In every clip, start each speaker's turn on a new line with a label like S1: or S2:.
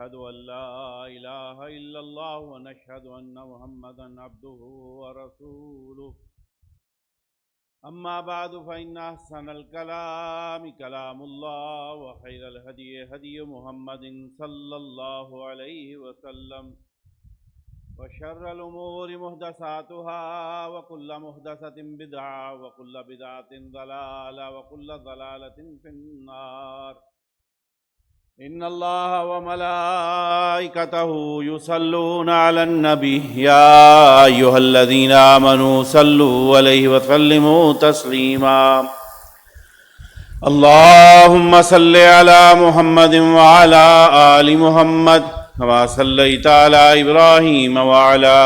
S1: أشهد أن لا إله إلا الله ونشهد أن محمدا عبده ورسوله أما بعد فإن أحسن الكلام كلام الله وخير الهدي هدي محمد صلى الله عليه وسلم وشر الأمور محدثاتها وكل محدثة بدعة وكل بدعة ضلالة وكل ضلالة في النار إن الله وملائكته يصلون على النبي يا أيها الذين آمنوا صلوا عليه وسلموا تسليما اللهم صل على محمد وعلى آل محمد كما صليت على إبراهيم وعلى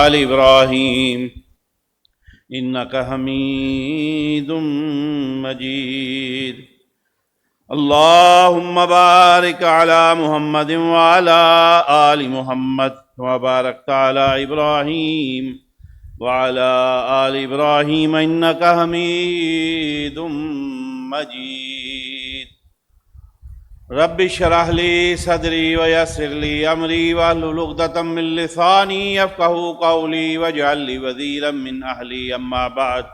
S1: آل إبراهيم إنك حميد مجيد اللهم بارك على محمد وعلى آل محمد كما باركت على إبراهيم وعلى آل إبراهيم إنك حميد مجيد رب اشرح لي صدري ويسر لي أمري واحلل عقدة من لساني يفقهوا قولي واجعل لي وزيرا من أهلي أما بعد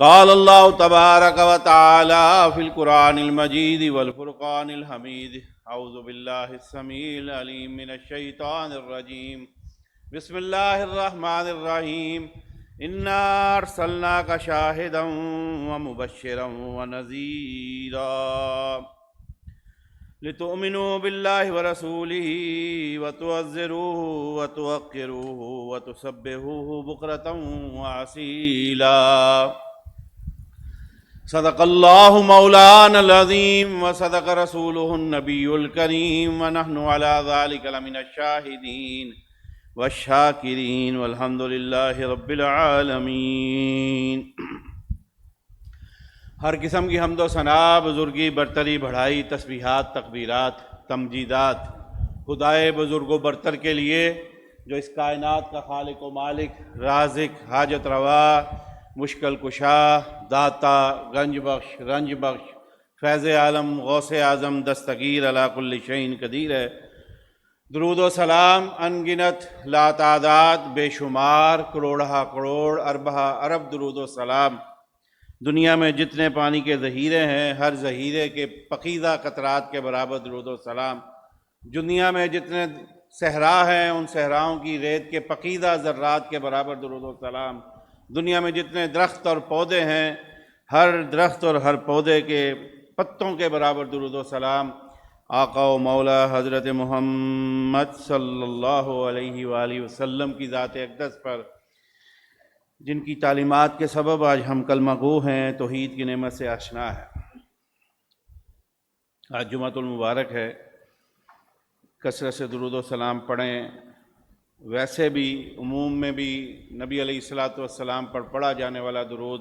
S1: قال الله تبارك وتعالى في القرآن المجيد والفرقان الحميد أعوذ بالله السميع العليم من الشيطان الرجيم بسم الله الرحمن الرحيم إنا أرسلناك شاهدا ومبشرا ونذيرا لتؤمنوا بالله ورسوله وتعزروه وتوقروه وتسبحوه بكرة وأصيلا صدق الله مولانا العظيم وصدق رسوله النبي الكريم ونحن على ذلك لمن الشاهدين والشاكرين والحمد لله رب العالمين۔ ہر قسم کی حمد و ثنا، بزرگی، برتری، بڑھائی، تسبیحات، تکبیرات، تمجیدات خدائے بزرگ و برتر کے لیے جو اس کائنات کا خالق و مالک، رازق، حاجت روا، مشکل کشا، داتا، گنج بخش، رنج بخش، فیض عالم، غوث اعظم، دستگیر علی کل شیء قدیر ہے۔ درود و سلام انگنت، لا تعداد، بے شمار، کروڑہا کروڑ، اربہا ارب درود و سلام دنیا میں جتنے پانی کے ذخیرے ہیں، ہر ذخیرے کے پقیدہ قطرات کے برابر درود و سلام۔ دنیا میں جتنے صحرا ہیں، ان صحراؤں کی ریت کے پقیدہ ذرات کے برابر درود و سلام۔ دنیا میں جتنے درخت اور پودے ہیں، ہر درخت اور ہر پودے کے پتوں کے برابر درود و سلام آقا و مولا حضرت محمد صلی اللہ علیہ وآلہ وسلم کی ذات اقدس پر، جن کی تعلیمات کے سبب آج ہم کلمہ گو ہیں، توحید کی نعمت سے آشنا ہے۔ آج جمعۃ المبارک ہے، کثرت سے درود و سلام پڑھیں۔ ویسے بھی عموم میں بھی نبی علیہ الصلاۃ والسلام پر پڑھا جانے والا درود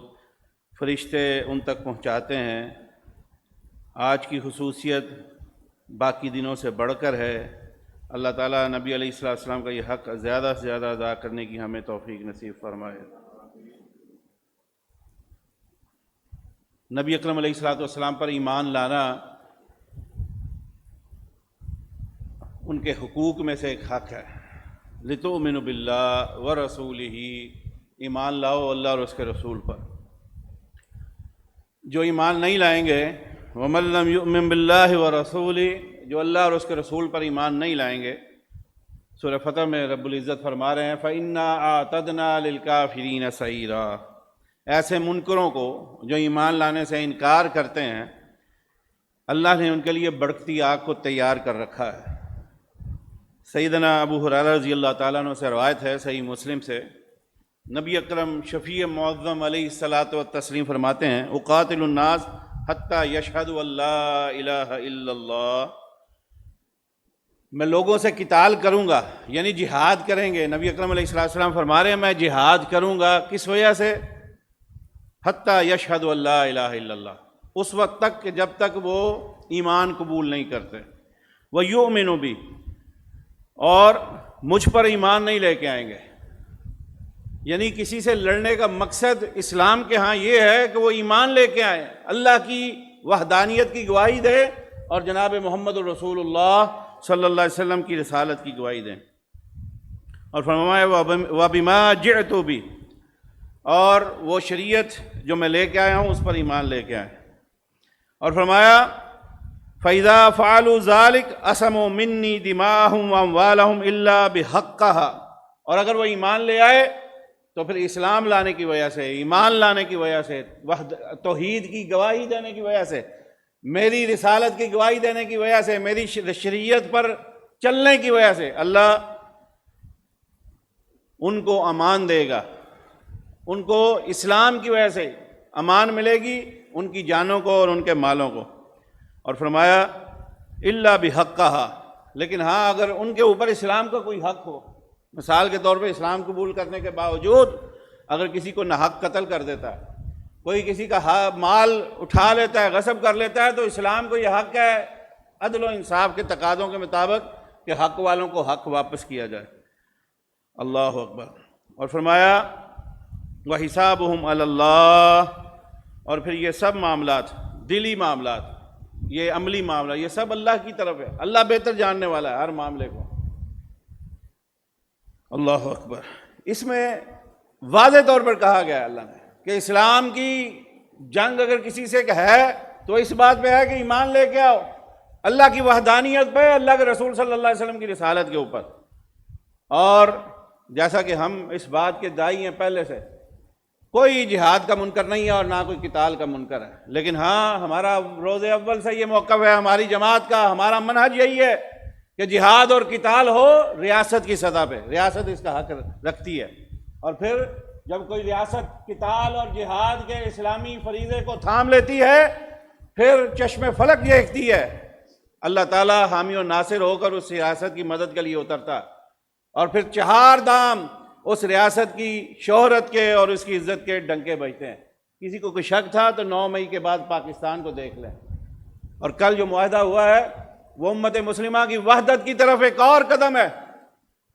S1: فرشتے ان تک پہنچاتے ہیں۔ آج کی خصوصیت باقی دنوں سے بڑھ کر ہے۔ اللہ تعالیٰ نبی علیہ الصلاۃ والسلام کا یہ حق زیادہ سے زیادہ ادا کرنے کی ہمیں توفیق نصیب فرمائے۔ نبی اکرم علیہ الصلاۃ والسلام پر ایمان لانا ان کے حقوق میں سے ایک حق ہے۔ لتؤمنوا باللہ ورسولہ، ایمان لاؤ اللہ اور اس کے رسول پر۔ جو ایمان نہیں لائیں گے، ومن لم یؤمن باللہ ورسولہ، جو اللہ اور اس کے رسول پر ایمان نہیں لائیں گے، سورہ فتح میں رب العزت فرما رہے ہیں فَإِنَّا أَعْتَدْنَا لِلْكَافِرِينَ سَعِيرًا، ایسے منکروں کو جو ایمان لانے سے انکار کرتے ہیں، اللہ نے ان کے لیے بھڑکتی آگ کو تیار کر رکھا ہے۔ سیدنا ابو ہریرہ رضی اللہ تعالیٰ عنہ سے روایت ہے، صحیح مسلم سے، نبی اکرم شفیع معظم علیہ الصلاۃ والتسلیم فرماتے ہیں اقاتل الناس حتی یشہدوا ان لا الہ الا اللہ، میں لوگوں سے قتال کروں گا، یعنی جہاد کریں گے۔ نبی اکرم علیہ السلام فرما رہے ہیں میں جہاد کروں گا، کس وجہ سے؟ حتی یشہدوا ان لا الہ الا اللہ، اس وقت تک کہ جب تک وہ ایمان قبول نہیں کرتے، وَیُؤْمِنُ بِی، اور مجھ پر ایمان نہیں لے کے آئیں گے۔ یعنی کسی سے لڑنے کا مقصد اسلام کے ہاں یہ ہے کہ وہ ایمان لے کے آئیں، اللہ کی وحدانیت کی گواہی دے اور جناب محمد الرسول اللہ صلی اللہ علیہ وسلم کی رسالت کی گواہی دیں۔ اور فرمایا وَبِمَا جِئْتُ بِهِ، اور وہ شریعت جو میں لے کے آیا ہوں اس پر ایمان لے کے آئے۔ اور فرمایا فَإِذَا فَعَلُوا ذَلِكَ عَصَمُوا مِنِّي دِمَاءَهُمْ وَأَمْوَالَهُمْ إِلَّا بِحَقِّهَا، اور اگر وہ ایمان لے آئے تو پھر اسلام لانے کی وجہ سے، ایمان لانے کی وجہ سے، توحید کی گواہی دینے کی وجہ سے، میری رسالت کی گواہی دینے کی وجہ سے، میری شریعت پر چلنے کی وجہ سے اللہ ان کو امان دے گا، ان کو اسلام کی وجہ سے امان ملے گی، ان کی جانوں کو اور ان کے مالوں کو۔ اور فرمایا الا بحقھا، لیکن ہاں اگر ان کے اوپر اسلام کا کوئی حق ہو، مثال کے طور پہ اسلام قبول کرنے کے باوجود اگر کسی کو ناحق قتل کر دیتا ہے، کوئی کسی کا مال اٹھا لیتا ہے، غصب کر لیتا ہے، تو اسلام کو یہ حق ہے عدل و انصاف کے تقاضوں کے مطابق کہ حق والوں کو حق واپس کیا جائے۔ اللہ اکبر۔ اور فرمایا وَحِسَابُهُمْ عَلَى اللَّهِ، اور پھر یہ سب معاملات، دلی معاملات، یہ عملی معاملہ، یہ سب اللہ کی طرف ہے، اللہ بہتر جاننے والا ہے ہر معاملے کو۔ اللہ اکبر۔ اس میں واضح طور پر کہا گیا ہے اللہ نے کہ اسلام کی جنگ اگر کسی سے ہے تو اس بات پہ ہے کہ ایمان لے کے آؤ اللہ کی وحدانیت پہ، اللہ کے رسول صلی اللہ علیہ وسلم کی رسالت کے اوپر۔ اور جیسا کہ ہم اس بات کے داعی ہیں پہلے سے، کوئی جہاد کا منکر نہیں ہے اور نہ کوئی قتال کا منکر ہے، لیکن ہاں ہمارا روز اول سے یہ موقف ہے، ہماری جماعت کا، ہمارا منہج یہی ہے کہ جہاد اور قتال ہو ریاست کی سطح پہ، ریاست اس کا حق رکھتی ہے۔ اور پھر جب کوئی ریاست قتال اور جہاد کے اسلامی فریضے کو تھام لیتی ہے، پھر چشم فلک دیکھتی ہے، اللہ تعالیٰ حامی و ناصر ہو کر اس ریاست کی مدد کے لیے اترتا، اور پھر چہار دام اس ریاست کی شہرت کے اور اس کی عزت کے ڈنکے بجتے ہیں۔ کسی کو کوئی شک تھا تو 9 مئی کے بعد پاکستان کو دیکھ لیں، اور کل جو معاہدہ ہوا ہے وہ امت مسلمہ کی وحدت کی طرف ایک اور قدم ہے۔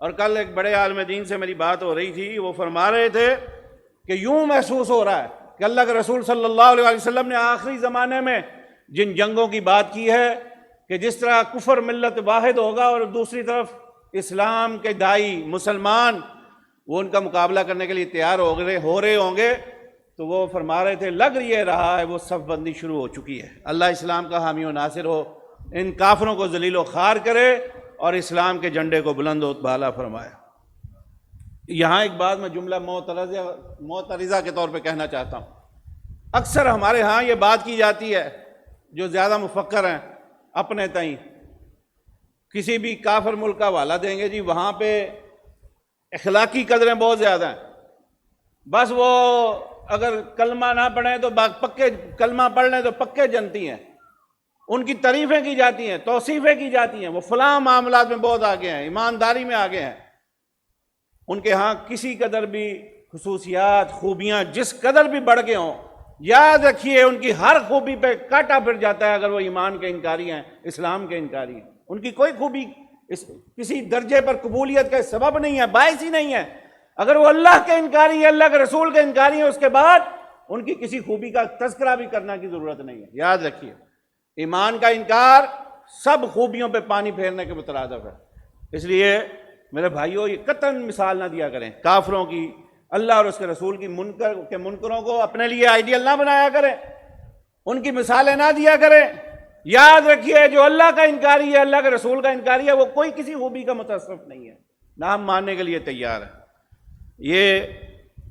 S1: اور کل ایک بڑے عالم دین سے میری بات ہو رہی تھی، وہ فرما رہے تھے کہ یوں محسوس ہو رہا ہے کہ اللہ کے رسول صلی اللہ علیہ وسلم نے آخری زمانے میں جن جنگوں کی بات کی ہے کہ جس طرح کفر ملت واحد ہوگا اور دوسری طرف اسلام کے داعی مسلمان وہ ان کا مقابلہ کرنے کے لیے تیار ہو رہے ہوں گے، تو وہ فرما رہے تھے لگ یہ رہا ہے وہ صف بندی شروع ہو چکی ہے، اللہ اسلام کا حامی و ناصر ہو، ان کافروں کو ذلیل و خوار کرے اور اسلام کے جھنڈے کو بلند و بالا فرمائے۔ یہاں ایک بات میں جملہ معترضہ کے طور پہ کہنا چاہتا ہوں۔ اکثر ہمارے ہاں یہ بات کی جاتی ہے، جو زیادہ مفکر ہیں اپنے تئیں، کسی بھی کافر ملک کا حوالہ دیں گے، جی وہاں پہ اخلاقی قدریں بہت زیادہ ہیں، بس وہ اگر کلمہ نہ پڑھیں تو پکے، کلمہ پڑھ لیں تو پکے جنتی ہیں، ان کی تعریفیں کی جاتی ہیں، توصیفیں کی جاتی ہیں، وہ فلاں معاملات میں بہت آگے ہیں، ایمانداری میں آگے ہیں۔ ان کے ہاں کسی قدر بھی خصوصیات، خوبیاں جس قدر بھی بڑھ گئے ہوں، یاد رکھیے ان کی ہر خوبی پہ کاٹا پھر جاتا ہے اگر وہ ایمان کے انکاری ہیں، اسلام کے انکاری ہیں۔ ان کی کوئی خوبی کسی درجے پر قبولیت کا سبب نہیں ہے، باعث ہی نہیں ہے۔ اگر وہ اللہ کے انکاری ہے، اللہ کے رسول کے انکاری ہے، اس کے بعد ان کی کسی خوبی کا تذکرہ بھی کرنے کی ضرورت نہیں ہے۔ یاد رکھیے ایمان کا انکار سب خوبیوں پہ پانی پھیرنے کے مترادف ہے۔ اس لیے میرے بھائیوں یہ قطعاً مثال نہ دیا کریں کافروں کی، اللہ اور اس کے رسول کی منکروں کو اپنے لیے آئیڈیل نہ بنایا کریں، ان کی مثالیں نہ دیا کریں۔ یاد رکھیے جو اللہ کا انکاری ہے، اللہ کے رسول کا انکاری ہے، وہ کوئی کسی خوبی کا متصف نہیں ہے، نہ ہم ماننے کے لیے تیار ہیں۔ یہ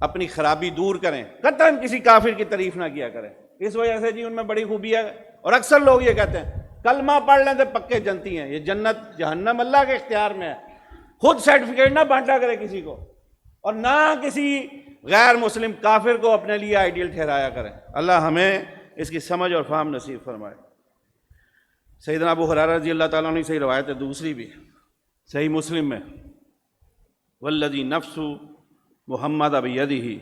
S1: اپنی خرابی دور کریں، قطعاً کسی کافر کی تعریف نہ کیا کریں اس وجہ سے جی ان میں بڑی خوبی ہے۔ اور اکثر لوگ یہ کہتے ہیں کلمہ پڑھ لیں تو پکے جنتی ہیں، یہ جنت جہنم اللہ کے اختیار میں ہے۔ خود سرٹیفکیٹ نہ بانٹا کرے کسی کو، اور نہ کسی غیر مسلم کافر کو اپنے لیے آئیڈیل ٹھہرایا کریں۔ اللہ ہمیں اس کی سمجھ اور فہم نصیب فرمائے۔ سیدنا ابو ہریرہ رضی اللہ تعالیٰ عنہ سے روایت ہے دوسری بھی صحیح مسلم میں، والذی نفس محمد بیدہ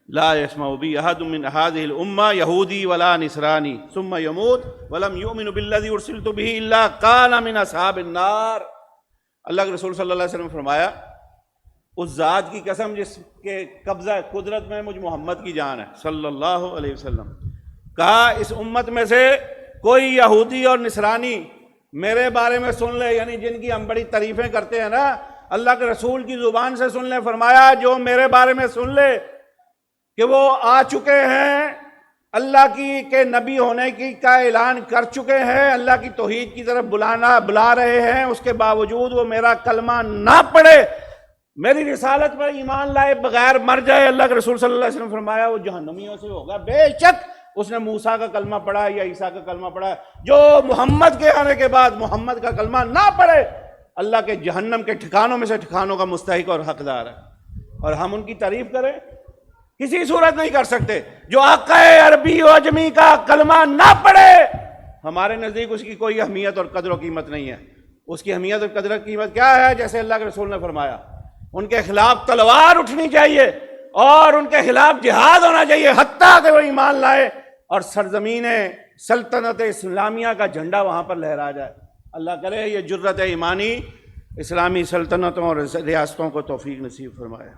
S1: لا يسمع بی احد من هذه الامہ یہودی ولا نصرانی ثم يموت ولم یؤمن بالذی ارسلت بہ الا کان من اصحاب النار۔ اللہ کے رسول صلی اللہ علیہ وسلم فرمایا اس ذات کی قسم جس کے قبضہ قدرت میں مجھ محمد کی جان ہے صلی اللہ علیہ وسلم، کہا اس امت میں سے کوئی یہودی اور نصرانی میرے بارے میں سن لے، یعنی جن کی ہم بڑی تعریفیں کرتے ہیں نا، اللہ کے رسول کی زبان سے سن لے۔ فرمایا جو میرے بارے میں سن لے کہ وہ آ چکے ہیں، اللہ کی کے نبی ہونے کی کا اعلان کر چکے ہیں، اللہ کی توحید کی طرف بلا رہے ہیں، اس کے باوجود وہ میرا کلمہ نہ پڑھے، میری رسالت پر ایمان لائے بغیر مر جائے، اللہ کے رسول صلی اللہ علیہ وسلم فرمایا وہ جہنمیوں سے ہوگا۔ بے شک اس نے موسیٰ کا کلمہ پڑھا یا عیسیٰ کا کلمہ پڑھا، جو محمد کے آنے کے بعد محمد کا کلمہ نہ پڑھے اللہ کے جہنم کے ٹھکانوں میں سے ٹھکانوں کا مستحق اور حقدار ہے۔ اور ہم ان کی تعریف کریں کسی صورت نہیں کر سکتے۔ جو آقا عربی و عجمی کا کلمہ نہ پڑھے ہمارے نزدیک اس کی کوئی اہمیت اور قدر و قیمت نہیں ہے۔ اس کی اہمیت اور قدر و قیمت کیا ہے؟ جیسے اللہ کے رسول نے فرمایا ان کے خلاف تلوار اٹھنی چاہیے اور ان کے خلاف جہاد ہونا چاہیے حتیٰ کہ وہ ایمان لائے اور سرزمین سلطنت اسلامیہ کا جھنڈا وہاں پر لہرا جائے۔ اللہ کرے یہ جرت ایمانی اسلامی سلطنتوں اور ریاستوں کو توفیق نصیب فرمایا۔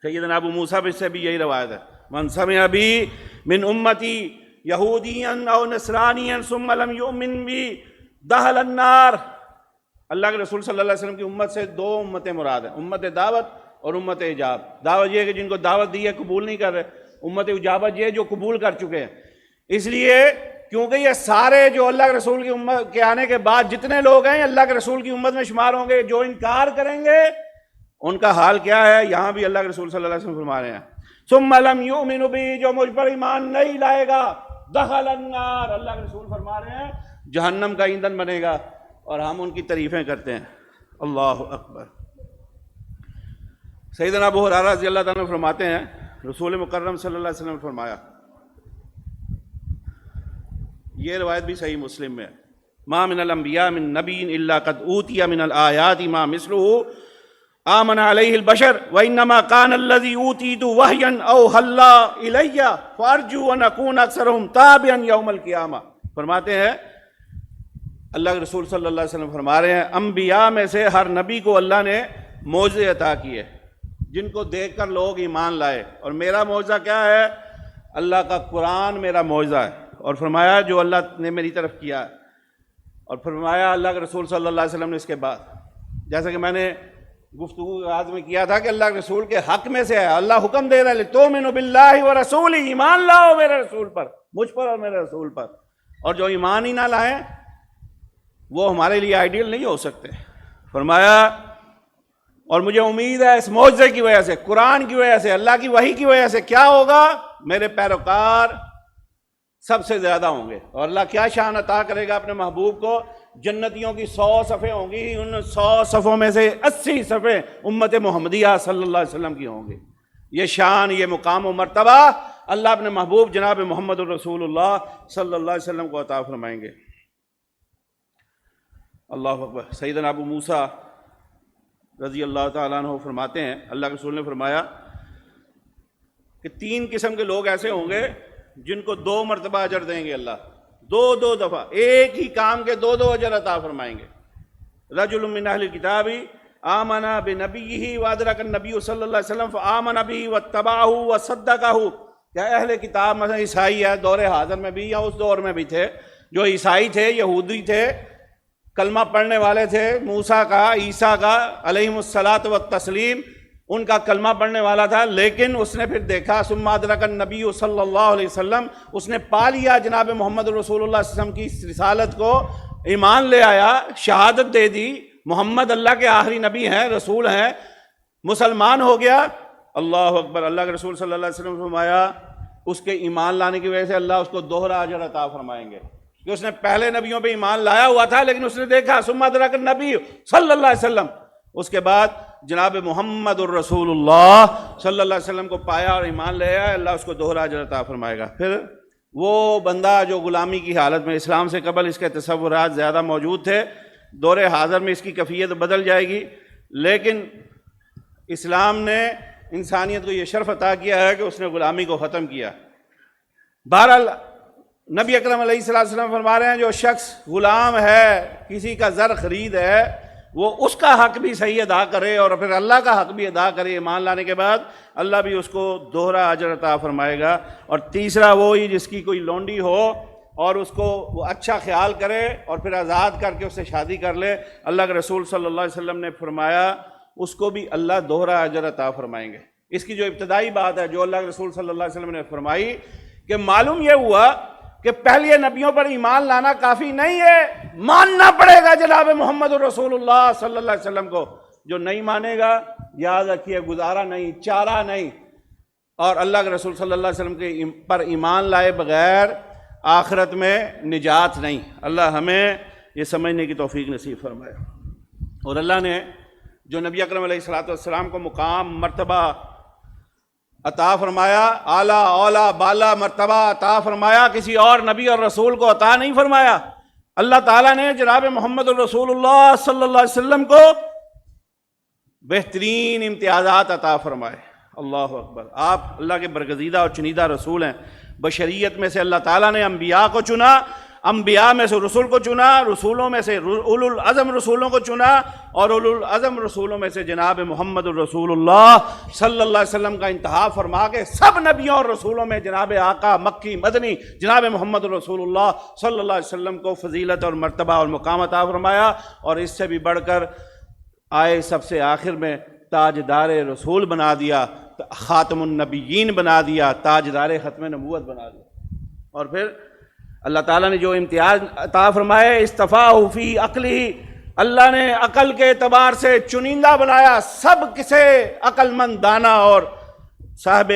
S1: سیدنا ابو موسیٰ سے بھی یہی روایت ہے، من سمع بی من امتی یہودیا او نصرانیا ثم لم یؤمن بی دخل النار۔ اللہ کے رسول صلی اللہ علیہ وسلم کی امت سے دو امتیں مراد ہیں، امت دعوت اور امت اجاب۔ دعوت یہ ہے کہ جن کو دعوت دی ہے قبول نہیں کر رہے، امت اجابت یہ جو قبول کر چکے ہیں۔ اس لیے کیونکہ یہ سارے جو اللہ کے رسول کی امت کے آنے کے بعد جتنے لوگ ہیں اللہ کے رسول کی امت میں شمار ہوں گے، جو انکار کریں گے ان کا حال کیا ہے؟ یہاں بھی اللہ کے رسول صلی اللہ علیہ وسلم فرما رہے ہیں ثم لم یؤمن بی، جو مجھ پر ایمان نہیں لائے گا دخل النار، اللہ کے رسول فرما رہے ہیں جہنم کا ایندھن بنے گا۔ اور ہم ان کی تعریفیں کرتے ہیں۔ اللہ اکبر۔ سیدنا ابو ہریرہ رضی اللہ تعالیٰ عنہ فرماتے ہیں رسول مکرم صلی اللہ علیہ وسلم نے فرمایا، یہ روایت بھی صحیح مسلم میں ہے، ما من الانبیاء من نبی الا قد اوتی من الآیات ما مثلہ آمن علیہ البشر وانما کان الذی اوتیت وحیا اوحی اللہ الی فارجو ان اکون اکثرهم تابعا یوم القیامہ۔ فرماتے ہیں اللہ کے رسول صلی اللہ علیہ وسلم فرما رہے ہیں انبیاء میں سے ہر نبی کو اللہ نے معجزے عطا کیے جن کو دیکھ کر لوگ ایمان لائے، اور میرا معجزہ کیا ہے؟ اللہ کا قرآن میرا معجزہ ہے۔ اور فرمایا جو اللہ نے میری طرف کیا ہے، اور فرمایا اللہ کے رسول صلی اللہ علیہ وسلم نے اس کے بعد، جیسا کہ میں نے گفتگو آغاز میں کیا تھا کہ اللہ کے رسول کے حق میں سے ہے، اللہ حکم دے رہا ہے لِتُؤْمِنُوا بِاللَّهِ وَرَسُولِهِ، ایمان لاؤ میرے رسول پر، مجھ پر اور میرے رسول پر۔ اور جو ایمان ہی نہ لائیں وہ ہمارے لیے آئیڈیل نہیں ہو سکتے۔ فرمایا اور مجھے امید ہے اس معجزے کی وجہ سے، قرآن کی وجہ سے، اللہ کی وحی کی وجہ سے کیا ہوگا؟ میرے پیروکار سب سے زیادہ ہوں گے۔ اور اللہ کیا شان عطا کرے گا اپنے محبوب کو؟ جنتیوں کی 100 صفیں ہوں گی، ان 100 صفوں میں سے 80 صفیں امت محمدیہ صلی اللہ علیہ وسلم کی ہوں گی۔ یہ شان، یہ مقام و مرتبہ اللہ اپنے محبوب جناب محمد الرسول اللہ صلی اللہ علیہ وسلم کو عطا فرمائیں گے۔ اللہ اکبر۔ سیدنا ابو موسیٰ رضی اللہ تعالیٰ عنہ فرماتے ہیں اللہ کے رسول نے فرمایا کہ 3 قسم کے لوگ ایسے ہوں گے جن کو 2 مرتبہ اجر دیں گے اللہ، 2 دفعہ ایک ہی کام کے 2 اجر عطا فرمائیں گے۔ رجل من اہل الکتاب آمن بنبیہ وادرک النبی صلی اللہ علیہ وسلم فآمن بہ واتبعہ وصدقہ۔ کیا اہل کتاب مثلا عیسائی ہے دور حاضر میں بھی یا اس دور میں بھی تھے، جو عیسائی تھے، یہودی تھے، کلمہ پڑھنے والے تھے، موسیٰ کا، عیسیٰ کا علیہم الصلاۃ والتسلیم، ان کا کلمہ پڑھنے والا تھا، لیکن اس نے پھر دیکھا ثم ادرک النبی صلی اللہ علیہ وسلم، اس نے پا لیا جناب محمد رسول اللہ صلی اللہ علیہ وسلم کی رسالت کو، ایمان لے آیا، شہادت دے دی محمد اللہ کے آخری نبی ہیں، رسول ہیں، مسلمان ہو گیا۔ اللہ اکبر۔ اللہ کے رسول صلی اللہ علیہ وسلم نے فرمایا اس کے ایمان لانے کی وجہ سے اللہ اس کو دوہرا اجر عطا فرمائیں گے، کہ اس نے پہلے نبیوں پہ ایمان لایا ہوا تھا لیکن اس نے دیکھا ثم ادرک النبی صلی اللہ علیہ وسلم، اس کے بعد جناب محمد الرسول اللہ صلی اللہ علیہ وسلم کو پایا اور ایمان لے آیا، اللہ اس کو دوہرا اجر عطا فرمائے گا۔ پھر وہ بندہ جو غلامی کی حالت میں، اسلام سے قبل اس کے تصورات زیادہ موجود تھے، دور حاضر میں اس کی کیفیت بدل جائے گی، لیکن اسلام نے انسانیت کو یہ شرف عطا کیا ہے کہ اس نے غلامی کو ختم کیا۔ بہرحال نبی اکرم علیہ الصلوۃ والسلام فرما رہے ہیں جو شخص غلام ہے، کسی کا زر خرید ہے، وہ اس کا حق بھی صحیح ادا کرے اور پھر اللہ کا حق بھی ادا کرے، ایمان لانے کے بعد اللہ بھی اس کو دوہرا اجر عطا فرمائے گا۔ اور تیسرا وہی جس کی کوئی لونڈی ہو اور اس کو وہ اچھا خیال کرے اور پھر آزاد کر کے اس سے شادی کر لے، اللہ کے رسول صلی اللہ علیہ وسلم نے فرمایا اس کو بھی اللہ دوہرا اجر عطا فرمائیں گے۔ اس کی جو ابتدائی بات ہے جو اللہ کے رسول صلی اللہ علیہ وسلم نے فرمائی کہ معلوم یہ ہوا کہ پہلے نبیوں پر ایمان لانا کافی نہیں ہے، ماننا پڑے گا جناب محمد رسول اللہ صلی اللہ علیہ وسلم کو۔ جو نہیں مانے گا یاد رکھیے گزارا نہیں، چارہ نہیں، اور اللہ کے رسول صلی اللہ علیہ وسلم کے پر ایمان لائے بغیر آخرت میں نجات نہیں۔ اللہ ہمیں یہ سمجھنے کی توفیق نصیب فرمائے۔ اور اللہ نے جو نبی اکرم علیہ الصلوۃ والسلام کو مقام مرتبہ عطا فرمایا، اعلیٰ اولا بالا مرتبہ عطا فرمایا، کسی اور نبی اور رسول کو عطا نہیں فرمایا۔ اللہ تعالیٰ نے جناب محمد الرسول اللہ صلی اللہ علیہ وسلم کو بہترین امتیازات عطا فرمائے۔ اللہ اکبر، آپ اللہ کے برگزیدہ اور چنیدہ رسول ہیں۔ بشریت میں سے اللہ تعالیٰ نے انبیاء کو چنا، انبیاء میں سے رسول کو چنا، رسولوں میں سے اولو العزم رسولوں کو چنا، اور اولو العزم رسولوں میں سے جناب محمد الرسول اللہ صلی اللہ علیہ وسلم کا انتخاب فرما کے سب نبیوں اور رسولوں میں جناب آقا مکی مدنی جناب محمد الرسول اللہ صلی اللہ علیہ وسلم کو فضیلت اور مرتبہ اور مقام عطا فرمایا، اور اس سے بھی بڑھ کر آئے سب سے آخر میں تاجدار رسول بنا دیا، خاتم النبیین بنا دیا، تاجدار ختم نبوت بنا دیا۔ اور پھر اللہ تعالیٰ نے جو امتیاز عطا فرمائے، اصطفاہ فی عقلہ، اللہ نے عقل کے اعتبار سے چنندہ بنایا، سب کسے عقل مند دانا اور صاحب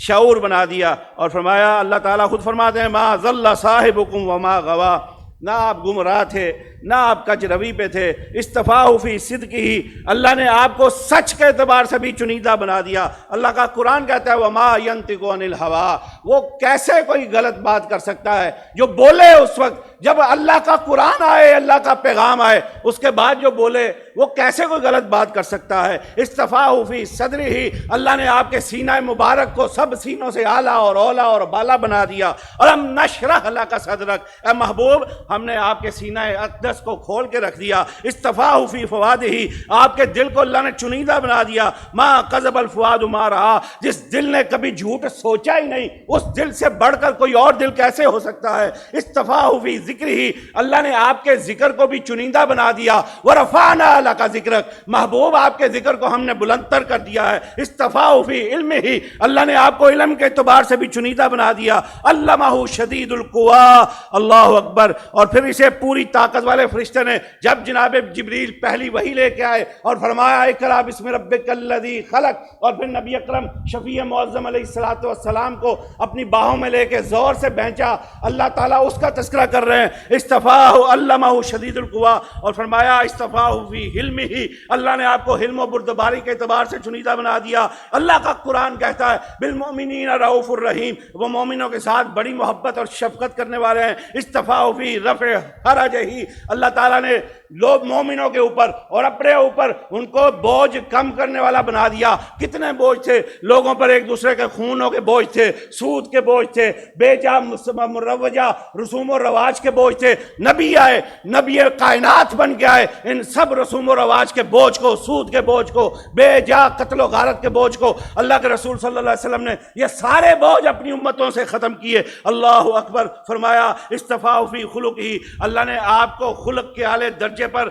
S1: شعور بنا دیا، اور فرمایا اللہ تعالیٰ خود فرماتے ہیں ما ضل صاحبکم وما غوا، نہ آپ گمراہ تھے نہ آپ کج روی پہ تھے، اصطفاہ فی صدقہ، اللہ نے آپ کو سچ کے اعتبار سے بھی چنیدہ بنا دیا۔ اللہ کا قرآن کہتا ہے وما ینطق عن الہوا، وہ کیسے کوئی غلط بات کر سکتا ہے؟ جو بولے اس وقت جب اللہ کا قرآن آئے، اللہ کا پیغام آئے، اس کے بعد جو بولے وہ کیسے کوئی غلط بات کر سکتا ہے؟ اصطفاہ فی صدرہ، اللہ نے آپ کے سینہ مبارک کو سب سینوں سے اعلیٰ اور اولا اور بالا بنا دیا۔ اور ہم نشرح لک صدرک، اے محبوب ہم نے آپ کے سینہ اقدس کو کھول کے رکھ دیا۔ اصطفاہ فی فؤادہ، آپ کے دل کو اللہ نے چنیدہ بنا دیا۔ ما کذب الفؤاد ما رأى، جس دل نے کبھی جھوٹ سوچا ہی نہیں، اس دل سے بڑھ کر کوئی اور دل کیسے ہو سکتا ہے؟ اصطفاہ فی ذکرہ، اللہ نے آپ کے ذکر کو بھی چنیدہ بنا دیا۔ ورفعنا لک ذکرک، محبوب آپ کے ذکر کو ہم نے بلند تر کر دیا ہے۔ اصطفاہ فی علمہ، اللہ نے آپ کو علم کے اعتبار سے بھی چنیدہ بنا دیا۔ علمہ شدید القویٰ، اللہ اکبر، اور پھر اسے پوری طاقت والے فرشتے نے جب جناب جبریل پہلی وحی لے کے آئے اور فرمایا اقرأ بسم ربک الذی خلق، اور پھر نبی اکرم شفیع معظم علیہ الصلوۃ والسلام کو اپنی باہوں میں لے کے زور سے بھینچا، اللہ تعالیٰ اس کا تذکرہ کر رہے ہیں۔ اصطفاہ علمہ شدید القویٰ، اور فرمایا اصطفاہ فی حلمہ، اللہ نے آپ کو حلم و بردباری کے اعتبار سے چنیدہ بنا دیا۔ اللہ کا قرآن کہتا ہے بالمؤمنین رؤوف الرحیم، وہ مومنوں کے ساتھ بڑی محبت اور شفقت کرنے والے ہیں۔ اصطفاہ فی رفع حرجہ، اللہ تعالیٰ نے لوگ مومنوں کے اوپر اور اپنے اوپر ان کو بوجھ کم کرنے والا بنا دیا۔ کتنے بوجھ تھے لوگوں پر؟ ایک دوسرے کے خونوں کے بوجھ تھے، سود کے بوجھ تھے، بے جا مروجہ رسوم و رواج کے بوجھ تھے۔ نبی آئے، نبی کائنات بن کے آئے، ان سب رسوم و رواج کے بوجھ کو، سود کے بوجھ کو، بے جا قتل و غارت کے بوجھ کو اللہ کے رسول صلی اللہ علیہ وسلم نے یہ سارے بوجھ اپنی امتوں سے ختم کیے۔ اللہ اکبر، فرمایا اصطفاء فی خلقہ، اللہ نے آپ کو خلق کے اعلی درجے پر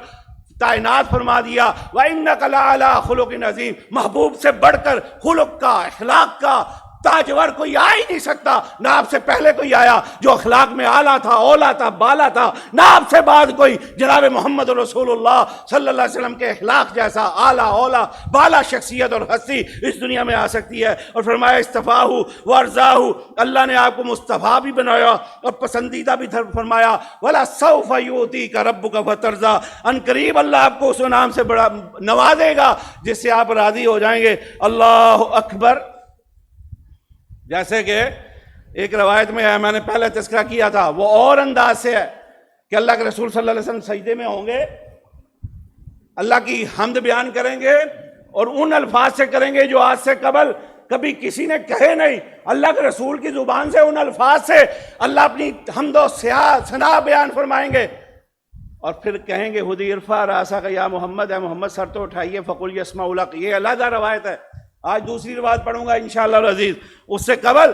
S1: تعینات فرما دیا۔ وَإِنَّكَ لَعَلَىٰ خُلُقٍ عَظِيمٍ، محبوب سے بڑھ کر خلق کا، اخلاق کا تاجور کوئی آ ہی نہیں سکتا۔ نہ آپ سے پہلے کوئی آیا جو اخلاق میں اعلیٰ تھا، اولا تھا، بالا تھا، نہ آپ سے بعد کوئی جناب محمد رسول اللہ صلی اللہ علیہ وسلم کے اخلاق جیسا اعلیٰ اولا بالا شخصیت اور ہستی اس دنیا میں آ سکتی ہے۔ اور فرمایا اصطفاہ وارضاہ، اللہ نے آپ کو مصطفیٰ بھی بنایا اور پسندیدہ بھی فرمایا۔ وَلَسَوْفَ يُؤْتِيكَ رَبُّكَ فَتَرْضَىٰ، ان قریب اللہ آپ کو اس انعام سے بڑا نوازے گا جس سے آپ راضی ہو جائیں گے۔ اللہ اکبر، جیسے کہ ایک روایت میں ہے، میں نے پہلے تذکرہ کیا تھا، وہ اور انداز سے ہے کہ اللہ کے رسول صلی اللہ علیہ وسلم سجدے میں ہوں گے، اللہ کی حمد بیان کریں گے اور ان الفاظ سے کریں گے جو آج سے قبل کبھی کسی نے کہے نہیں۔ اللہ کے رسول کی زبان سے ان الفاظ سے اللہ اپنی حمد و ثنا بیان فرمائیں گے، اور پھر کہیں گے خودی ارفع راسک یا محمد، اے محمد سر تو اٹھائیے، فقل یسمع لک۔ یہ علیحدہ روایت ہے، آج دوسری روایت پڑھوں گا انشاءاللہ العزیز۔ اس سے قبل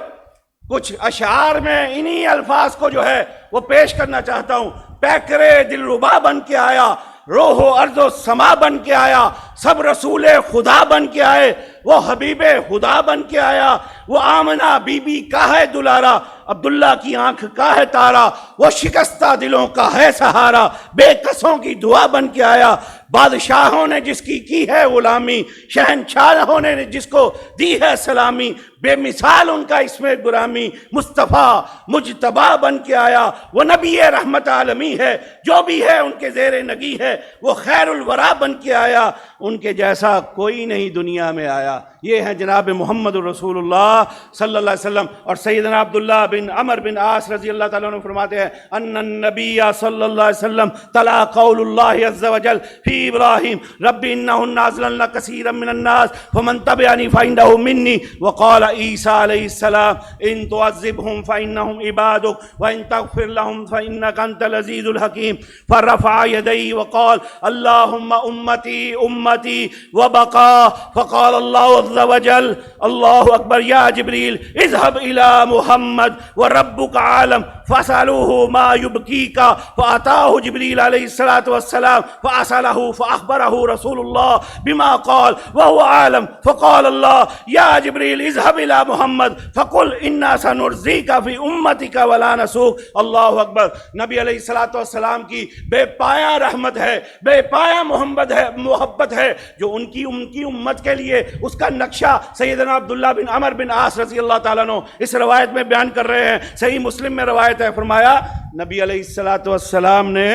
S2: کچھ اشعار میں انہی الفاظ کو جو ہے وہ پیش کرنا چاہتا ہوں۔ پیکرے دل ربا بن کے آیا، روح و ارض و سما بن کے آیا، سب رسول خدا بن کے آئے، وہ حبیب خدا بن کے آیا، وہ آمنہ بی بی کا ہے دلارا، عبداللہ کی آنکھ کا ہے تارا، وہ شکستہ دلوں کا ہے سہارا، بے کسوں کی دعا بن کے آیا، بادشاہوں نے جس کی ہے غلامی، شہنشاہوں نے جس کو دی ہے سلامی، بے مثال ان کا اس میں گرامی، مصطفیٰ مجتبیٰ بن کے آیا، وہ نبی رحمت عالمی ہے، جو بھی ہے ان کے زیر نگی ہے، وہ خیر الورا بن کے آیا، ان کے جیسا کوئی نہیں دنیا میں آیا۔ یہ ہیں جناب محمد رسول اللہ صلی اللہ علیہ وسلم۔ اور سیدنا عبداللہ بن عمر بن عاص رضی اللہ تعالیٰ عنہ فرماتے ہیں ان النبی صلی اللہ علیہ وسلم تلا قول اللہ عز وجل فی ابراہیم رب انہن اضللن کثیرا من الناس فمن تبعنی فانہ منی، وقال عیسیٰ علیہ السلام ان تعذبہم فانہم عبادک وان تغفر لہم فانک انت العزیز الحکیم، فرفع یدیہ وقال اللہم امتی امتی وبقا، فقال اللہ عز وجل اللہ اکبر یا جبریل اذهب الى محمد وربک عالم فاسألوه ما يبكيك، فأتاه جبريل عليه الصلاة والسلام فأسأله فأخبره رسول الله بما قال وهو عالم، فقال الله يا جبريل اذهب إلى محمد فقل إنا سنرضيك في أمتك ولا نسوك۔ اللہ اکبر۔ نبی علیہ الصلاۃ والسلام کی بے پایا رحمت ہے، بے پایا محبت ہے جو ان کی امت کے لیے اس کا نقشہ سیدنا عبداللہ بن عمر بن عاص رضی اللہ تعالیٰ عنہ اس روایت میں بیان کر رہے ہیں۔ صحیح مسلم میں روایت ہے، فرمایا نبی علیہ الصلاۃ والسلام نے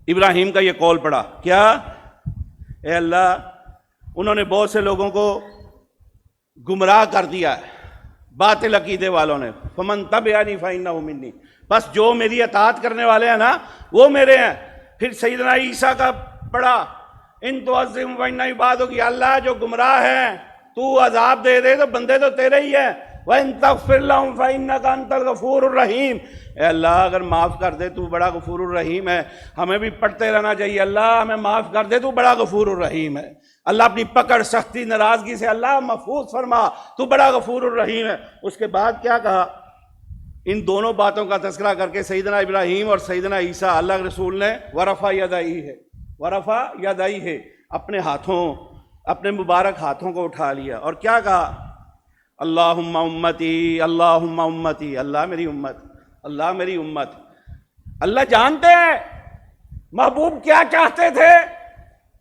S2: ابراہیم کا یہ قول پڑھا، کیا؟ اے اللہ، انہوں نے بہت سے لوگوں کو گمراہ کر دیا ہے، باطل عقیدے والوں نے، فمن تبعنی فانہ منی، بس جو میری اطاعت کرنے والے ہیں نا وہ میرے ہیں۔ پھر سیدنا عیسیٰ کا پڑھا ان تعذبہم فانہ عبادک، یا اللہ جو گمراہ ہیں تو عذاب دے دے تو بندے تو تیرے ہی ہیں، وَإِن تَغْفِرْ لَهُمْ فَإِنَّكَ أَنْتَ الْغَفُورُ الرَّحِيمُ، اے اللہ اگر معاف کر دے تو بڑا غفور الرحیم ہے۔ ہمیں بھی پڑھتے رہنا چاہیے، اللہ ہمیں معاف کر دے تو بڑا غفور الرحیم ہے۔ اللہ اپنی پکڑ سختی ناراضگی سے اللہ محفوظ فرما، تو بڑا غفور الرحیم ہے۔ اس کے بعد کیا کہا؟ ان دونوں باتوں کا تذکرہ کر کے سیدنا ابراہیم اور سیدنا عیسیٰ اللہ کے رسول نے ورفع یدیہ اپنے ہاتھوں، اپنے مبارک ہاتھوں کو اٹھا لیا اور کیا کہا؟ اللہم امتی اللہم امتی، اللہ میری امت، اللہ میری امت۔ اللہ جانتے ہیں محبوب کیا چاہتے تھے،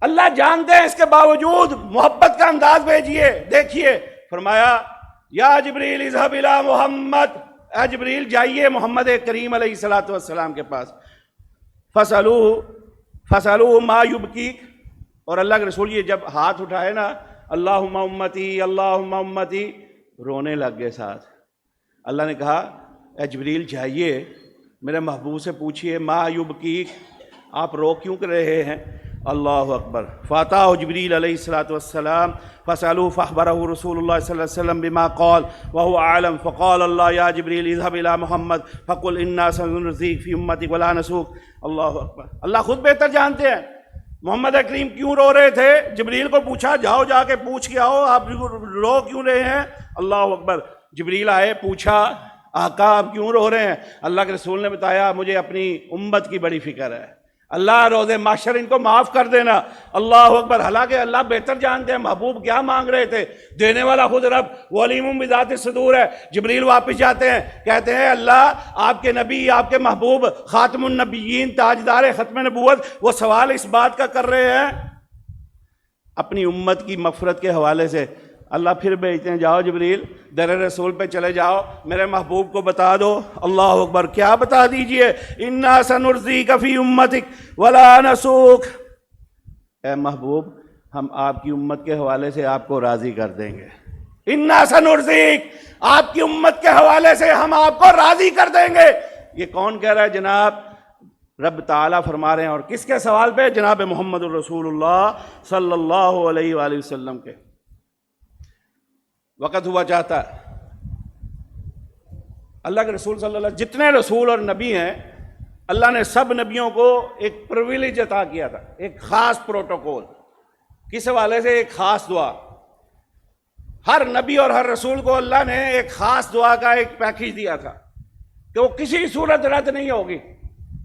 S2: اللہ جانتے ہیں، اس کے باوجود محبت کا انداز بھیجیے۔ دیکھیے فرمایا یا جبریل اذهب الى محمد، اے جبریل جائیے محمد کریم علیہ الصلاۃ والسلام کے پاس، فسألوه ما يبكيك، اور اللہ کے رسول یہ جب ہاتھ اٹھائے نا اللہم امتی اللہم امتی، رونے لگ گئے ساتھ۔ اللہ نے کہا اے جبریل جائیے میرے محبوب سے پوچھئے ما یبکیک، آپ رو کیوں کر رہے ہیں؟ اللہ اکبر۔ فاتاه جبریل علیہ الصلاۃ والسلام فسألوه فأخبره رسول اللہ صلی اللہ علیہ وسلم بما قال وهو عالم، فقال اللہ یا جبریل اذهب الى محمد فقل انا سنرضيك في امتك ولا نسوك۔ اللہ اکبر۔ اللہ خود بہتر جانتے ہیں محمد کریم کیوں رو رہے تھے۔ جبریل کو پوچھا جاؤ جا کے پوچھ کے آؤ آپ رو کیوں رہے ہیں۔ اللہ اکبر۔ جبریل آئے، پوچھا آقا آپ کیوں رو رہے ہیں؟ اللہ کے رسول نے بتایا مجھے اپنی امت کی بڑی فکر ہے، اللہ روز محشر ان کو معاف کر دینا۔ اللہ اکبر۔ حالانکہ اللہ بہتر جانتے ہیں محبوب کیا مانگ رہے تھے، دینے والا خود رب، وہ علیم بذات الصدور ہے۔ جبریل واپس جاتے ہیں، کہتے ہیں اللہ آپ کے نبی، آپ کے محبوب خاتم النبیین، تاجدار ختم نبوت، وہ سوال اس بات کا کر رہے ہیں اپنی امت کی مغفرت کے حوالے سے۔ اللہ پھر بھیجتے ہیں جاؤ جبریل در رسول پہ چلے جاؤ، میرے محبوب کو بتا دو۔ اللہ اکبر۔ کیا بتا دیجئے؟ انا سنرضیک فی امتک ولا نسوک، اے محبوب ہم آپ کی امت کے حوالے سے آپ کو راضی کر دیں گے۔ انا سنرضیک، آپ کی امت کے حوالے سے ہم آپ کو راضی کر دیں گے۔ یہ کون کہہ رہا ہے جناب؟ رب تعالیٰ فرما رہے ہیں، اور کس کے سوال پہ؟ جناب محمد الرسول اللہ صلی اللہ علیہ وآلہ وسلم کے۔ وقت ہوا چاہتا ہے اللہ کے رسول صلی اللہ علیہ وسلم، جتنے رسول اور نبی ہیں اللہ نے سب نبیوں کو ایک پرویلیج عطا کیا تھا، ایک خاص پروٹوکول، کس حوالے سے؟ ایک خاص دعا۔ ہر نبی اور ہر رسول کو اللہ نے ایک خاص دعا کا ایک پیکیج دیا تھا کہ وہ کسی صورت رد نہیں ہوگی،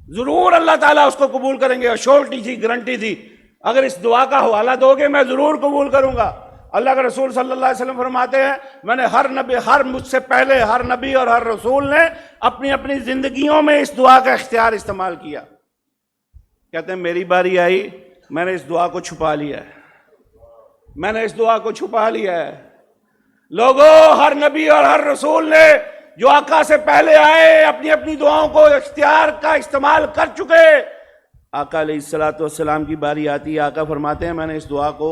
S2: ضرور اللہ تعالیٰ اس کو قبول کریں گے، اور شورٹی تھی، گارنٹی تھی، اگر اس دعا کا حوالہ دو گے میں ضرور قبول کروں گا۔ اللہ کے رسول صلی اللہ علیہ وسلم فرماتے ہیں میں نے مجھ سے پہلے ہر نبی اور ہر رسول نے اپنی اپنی زندگیوں میں اس دعا کا اختیار استعمال کیا۔ کہتے ہیں میری باری آئی، میں نے اس دعا کو چھپا لیا ہے، میں نے اس دعا کو چھپا لیا ہے۔ لوگوں، ہر نبی اور ہر رسول نے جو آقا سے پہلے آئے اپنی اپنی دعاؤں کو اختیار کا استعمال کر چکے، آقا علیہ الصلوۃ والسلام کی باری آتی ہے، آقا فرماتے ہیں میں نے اس دعا کو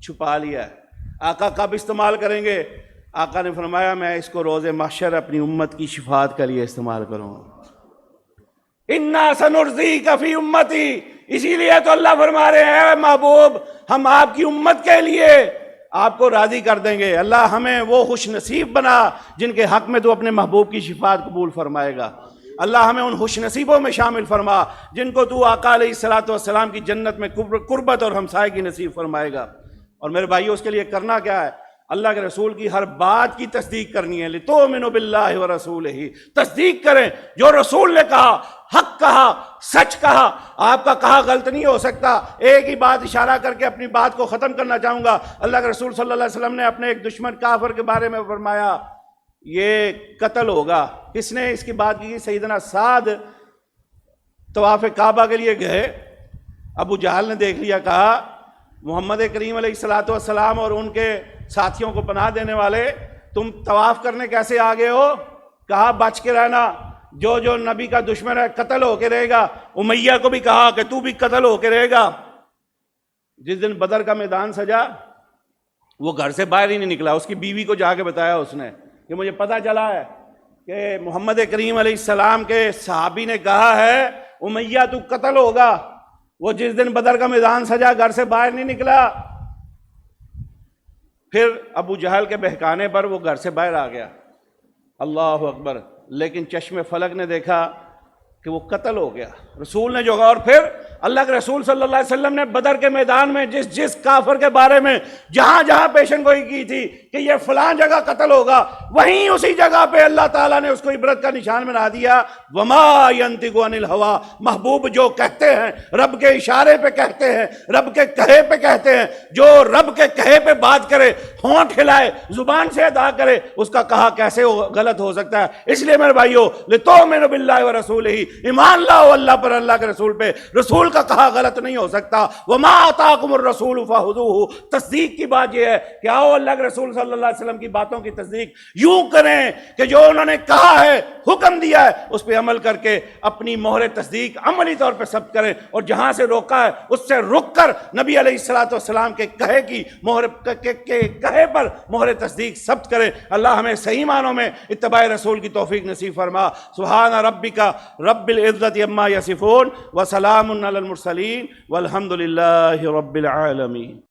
S2: چھپا لیا ہے۔ آقا کب استعمال کریں گے؟ آقا نے فرمایا میں اس کو روز محشر اپنی امت کی شفاعت کے لیے استعمال کروں گا۔ اِنَّا سَنُرْضِيكَ فِي أُمَّتِي، اسی لیے تو اللہ فرما رہے ہیں اے محبوب ہم آپ کی امت کے لیے آپ کو راضی کر دیں گے۔ اللہ ہمیں وہ خوش نصیب بنا جن کے حق میں تو اپنے محبوب کی شفاعت قبول فرمائے گا۔ اللہ ہمیں ان خوش نصیبوں میں شامل فرما جن کو تو آقا علیہ الصلوۃ والسلام کی جنت میں قربت اور ہمسائے کی نصیب فرمائے گا۔ اور میرے بھائیو، اس کے لیے کرنا کیا ہے؟ اللہ کے رسول کی ہر بات کی تصدیق کرنی ہے۔ لِتُؤْمِنُوا بِاللَّهِ وَرَسُولِهِ، تصدیق کریں جو رسول نے کہا، حق کہا، سچ کہا، آپ کا کہا غلط نہیں ہو سکتا۔ ایک ہی بات اشارہ کر کے اپنی بات کو ختم کرنا چاہوں گا۔ اللہ کے رسول صلی اللہ علیہ وسلم نے اپنے ایک دشمن کافر کے بارے میں فرمایا یہ قتل ہوگا۔ کس نے اس کی بات کی؟ سیدنا سعد طواف کعبہ کے لیے گئے، ابو جہل نے دیکھ لیا، کہا محمد کریم علیہ الصلوۃ والسلام اور ان کے ساتھیوں کو پناہ دینے والے تم طواف کرنے کیسے آگے ہو؟ کہا بچ کے رہنا، جو نبی کا دشمن ہے قتل ہو کے رہے گا۔ امیہ کو بھی کہا کہ تو بھی قتل ہو کے رہے گا۔ جس دن بدر کا میدان سجا وہ گھر سے باہر ہی نہیں نکلا، اس کی بیوی کو جا کے بتایا اس نے کہ مجھے پتہ چلا ہے کہ محمد کریم علیہ السلام کے صحابی نے کہا ہے امیہ تو قتل ہوگا۔ وہ جس دن بدر کا میدان سجا گھر سے باہر نہیں نکلا، پھر ابو جہل کے بہکانے پر وہ گھر سے باہر آ گیا۔ اللہ اکبر! لیکن چشم فلک نے دیکھا کہ وہ قتل ہو گیا۔ رسول نے جو اور پھر اللہ کے رسول صلی اللہ علیہ وسلم نے بدر کے میدان میں جس کافر کے بارے میں جہاں پیشن گوئی کی تھی کہ یہ فلاں جگہ قتل ہوگا، وہیں اسی جگہ پہ اللہ تعالیٰ نے اس کو عبرت کا نشان بنا دیا۔ وما ينطق عن الهوى، محبوب جو کہتے ہیں رب کے اشارے پہ کہتے ہیں، رب کے کہے پہ کہتے ہیں۔ جو رب کے کہے پہ بات کرے، ہونٹ ہلائے، زبان سے ادا کرے، اس کا کہا کیسے غلط ہو سکتا ہے؟ اس لیے میرے بھائیو، لِتُؤْمِنُوا بِاللَّهِ وَرَسُولِهِ، ایمان لاؤ اللہ پر، اللہ کے رسول پہ۔ رسول کا کہا غلط نہیں ہو سکتا۔ وما آتاکم الرسول فخذوہ، تصدیق کی بات یہ ہے کہ آؤ اللہ کے رسول صلی اللہ علیہ وسلم کی باتوں کی تصدیق یوں کریں کہ جو انہوں نے کہا ہے، حکم دیا ہے، اس پہ عمل کر کے اپنی مہر تصدیق عملی طور پہ ثبت کریں، اور جہاں سے روکا ہے اس سے رک کر نبی علیہ الصلوۃ والسلام کے کہے کی مہر کہے پر مہر تصدیق ثبت کریں۔ اللہ ہمیں صحیح معنوں میں اتباع رسول کی توفیق نصیب فرما۔ سبحان ربک رب العزت عما یصفون وسلام علی المرسلین والحمد للہ رب العالمین۔